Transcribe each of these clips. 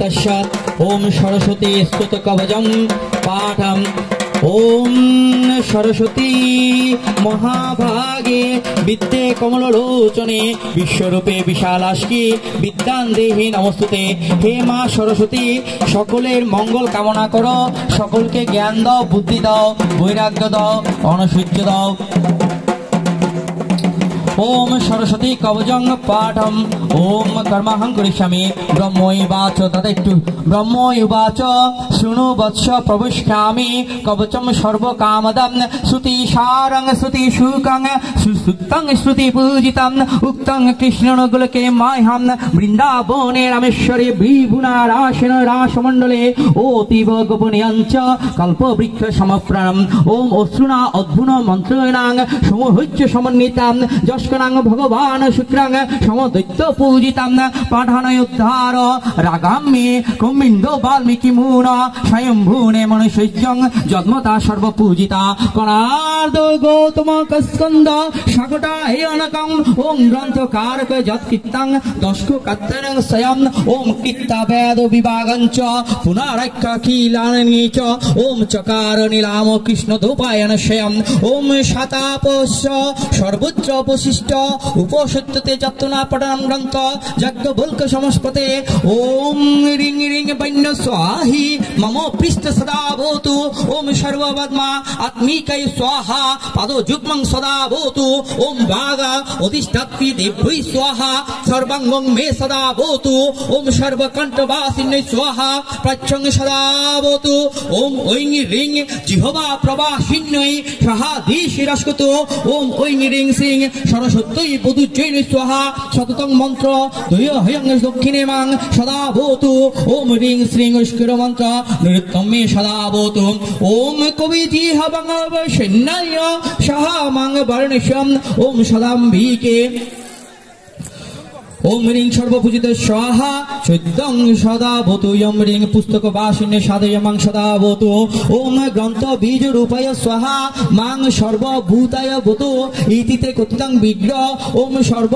तस्मात् ओम सरस्वती स्तुत कवचम पाठम ओम सरस्वती महाभागे विद्ये कमलोचने विश्वरूपे विशालाक्षी विद्यां देहि नमस्तुते। हे मा सरस्वती सकलेर मंगल कामना करो, सकलके ज्ञान दाओ, बुद्धि दाओ, वैराग्य दाओ, अनसूय दाओ। ओम सरस्वती कवचं पाठम ओम कर्महं करिष्यामि ब्रह्मैवाच तदेतु ब्रह्मैवाच शृणु वत्स प्रविष्यामि कवचं सर्वकामदं श्रुतिसारं श्रुतिशुकं सुसुक्तं श्रुतिपूजितं उक्तं कृष्णगोलके माह्यं वृन्दावने रामेश्वरे विभुनाराशेन रासमण्डले अतीव गोपनीयञ्च कल्पवृक्ष समप्राणम् ओम अश्रुना अद्भुत मन्त्रेणां समूहस्य समन्वितां भगवान शुक्रांग समदैत्य पूजितां पाठानयोद्धार रागाम्ये कुम्बिन्दो वाल्मीकि मून स्वयंभूने मनुष्यं जन्मता सर्वपूजिता कणार्द गौतम कस्कंद शकटा हेयनकं ओम ग्रंथकारक जत्कीर्तं दशको कत्तनं स्वयं ओम कित्ता वेद विभागञ्च पुनरैक्य कीलानि च ओम चकार नीलाम कृष्ण धूपायन स्वयं ओम शतापस्य सर्वोच्च उपसत्यते जत्ना पठनम ग्रंथ यज्ञ भुल्क समस्पते ओम रिंग रिंग वैन्य स्वाही मम पृष्ठ सदा भवतु ओम सर्ववद्मा आत्मिकै स्वाहा पादो जुग्मं सदा भवतु ओम भागा अधिष्ठात्री देव्यै स्वाहा सर्वांगं मे सदा भवतु ओम सर्वकण्ठवासिन्यै स्वाहा प्रत्यं सदा भवतु ओम ओं रिंग जिह्वा प्रवासिन्यै सहाधीशिरस्कुतो ओम ओं रिंग सिंह सरस्वती बुद्धुजैन स्वाहा सततं मंत्र द्वय हयं दक्षिणे मां सदा भवतु ओम ह्रीं श्रीं ईश्वर मंत्र नृत्यं मे सदा भवतु ओम कविजिह बंगवशन्नाय सहा मां वर्णिष्यं ओम सदाम्बिके ओम ह्रीं सर्वपूजित स्वाहा चैत्यं सदा भवतु यं ह्रीं पुस्तक वासिन्ये साधयं सदा भवतु ओम ग्रंथ बीज रूपाय स्वाहा मां सर्वभूताय भवतु इति ते कथितं विग्रह ओम सर्व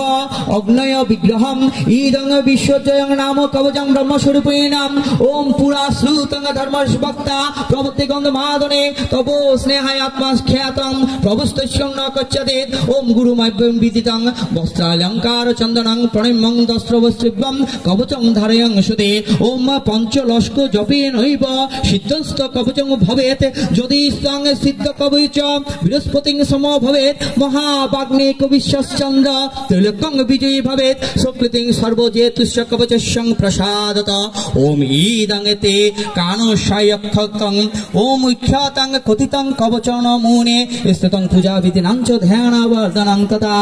अग्नय विग्रहं इदं विश्वजयं नाम कवचं ब्रह्मस्वरूपिणां ओम पुरा श्रुतं धर्मवक्ता प्रवृत्ति गन्धमादने तपो स्नेहाय आत्मा ख्यातं प्रभुस्तस्यं न कच्यते ओम गुरुमयं विदितं वस्त्रालंकार चन्दनं प्रणिमं दस्त्रवस्त्रिभं कवचं धारयं सुते ओम पंचलस्को जपेनैव सिद्धस्त कवचं भवेत् यदि सं सिद्ध कवच बृहस्पतिं समो भवेत् महावाग्ने कविश्चन्द्र त्रिलोकं विजयी भवेत् सुकृतिं सर्वजेतुश्च कवचस्य प्रसादत ओम ईदं ते कानोशायक्षतं ओम ख्यातं कथितं कवचं मुने स्थितं पूजाविधिनां च ध्यानवर्धनं तथा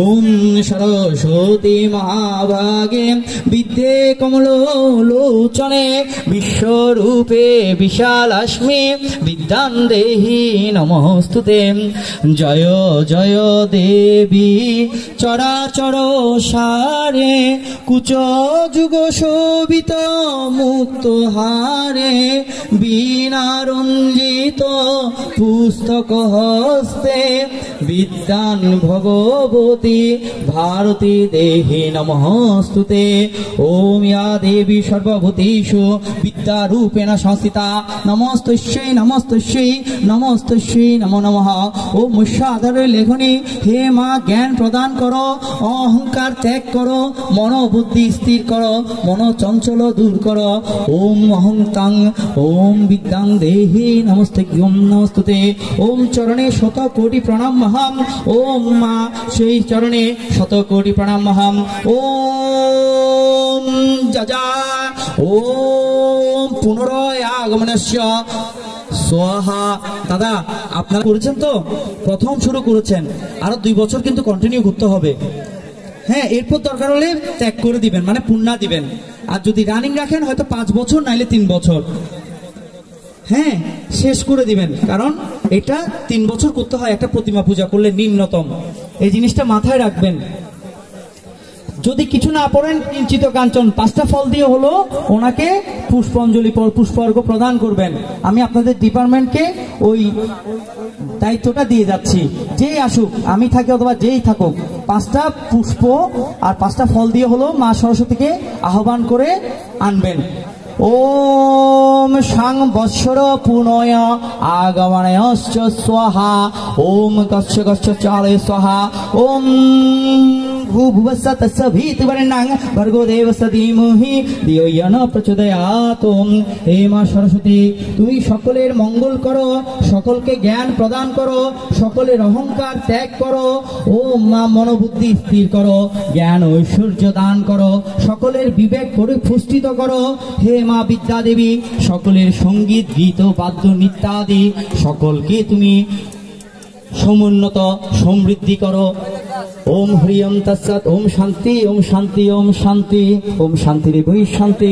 ओम सरस्वती महाभागे विद्ये कमलोचने विश्वरूपे विशालाक्ष्मी विद्यां देहि नमस्तुते। जय जय देवी चराचर सारे कुच जुग शोभित मुक्त हारे बीनारंजित पुस्तक हस्ते विद्यां भगवती भारती देहि नमस्तुते। ओम या देवी सर्वभूतेषु विद्यारूपेण संस्थिता नमस्तस्यै नमस्तस्यै नमस्तस्यै नमो नमः। ओम मुषाधार लेखनी हे माँ ज्ञान प्रदान करो अहंकार त्याग करो मनोबुद्धि स्थिर करो मनो चंचल दूर करो ओम अहंतां ओम विद्यां देहि नमस्ते नमस्तुते। ओम चरणे शत कोटि प्रणाम महम ओम माँ সেই চরণে শত কোটি প্রণাম মহাম ओम जजा ओम पुनरय আগমনস্য स्वाहा। दादा আপনারা করেছেন তো প্রথম শুরু করেছেন আর 2 বছর কিন্তু কন্টিনিউ করতে হবে। হ্যাঁ এরপর দরকার হলে ত্যাগ করে দিবেন মানে পুণ্য দিবেন আর যদি রানিং রাখেন হয়তো 5 বছর নাইলে 3 বছর হ্যাঁ শেষ করে দিবেন কারণ এটা 3 বছর করতে হয় একটা প্রতিমা পূজা করলে নিম্নতম এই জিনিসটা মাথায় রাখবেন। যদি কিছু না পড়েন কিঞ্চিত কাঞ্চন 5টা ফল দিয়ে হলো ওনাকে পুষ্পাঞ্জলি পুষ্পার্ঘ্য প্রদান করবেন। আমি আপনাদের ডিপার্টমেন্টকে ওই দায়িত্বটা দিয়ে যাচ্ছি যেই আসুক আমি থাকি অথবা যেই থাকুক 5টা পুষ্প আর 5টা ফল দিয়ে হলো মা সরস্বতীকে আহ্বান করে আনবেন। ওম সাং বৎসর পুনয় আগমনয়শ্চ স্বাহা ওম গচ্ছ গচ্ছ চালে স্বাহা ওম ভূভুবস্য তস্য ভীতিবর্ণং ভর্গো দেবস্য ধীমহি ধিয়ো ইয় ন প্রচোদয়াৎ। হে মা সরস্বতী, তুমি সকলের মঙ্গল করো, সকলকে জ্ঞান প্রদান করো, সকলের অহংকার ত্যাগ করো। ও মা মনোবুদ্ধি স্থির করো, জ্ঞান ঐশ্বর্য দান করো, সকলের বিবেক পরিপুষ্টিত করো। হে মা বিদ্যা দেবী, সকলের সঙ্গীত গীত বাদ্য নৃত্যাদি সকলকে তুমি সমুন্নত সমৃদ্ধি করো। ওম হ্রিয়ম তৎসৎ। ওম শান্তি, ওম শান্তি, ওম শান্তি, ওম শান্তি রে বৈ শান্তি।